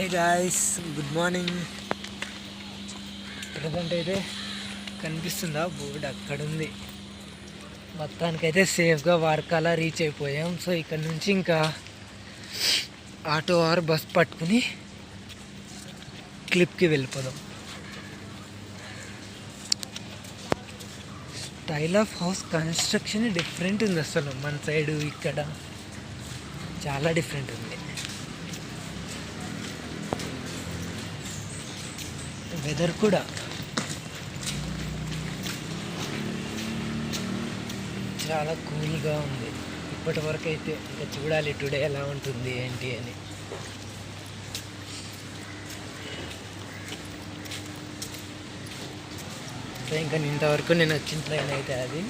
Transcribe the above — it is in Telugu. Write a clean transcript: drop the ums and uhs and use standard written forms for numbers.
Hey guys, good morning. Present అయితే కనిపిస్తుందా బోర్డు అక్కడుంది. మొత్తానికైతే సేఫ్గా వార్కాలా రీచ్ అయిపోయాం. సో ఇక్కడ నుంచి ఇంకా ఆటో ఆర్ బస్ పట్టుకుని క్లిప్కి వెళ్ళిపోదాం. Style of house construction different ఉంది. అసలు మన సైడు ఇక్కడ చాలా డిఫరెంట్ ఉంది. వెదర్ కూడా చాలా కూల్గా ఉంది ఇప్పటి వరకు అయితే. ఇంకా చూడాలి టుడే ఎలా ఉంటుంది ఏంటి అని. సో ఇంకా ఇంతవరకు నేను వచ్చిన ట్రైన్ అయితే అది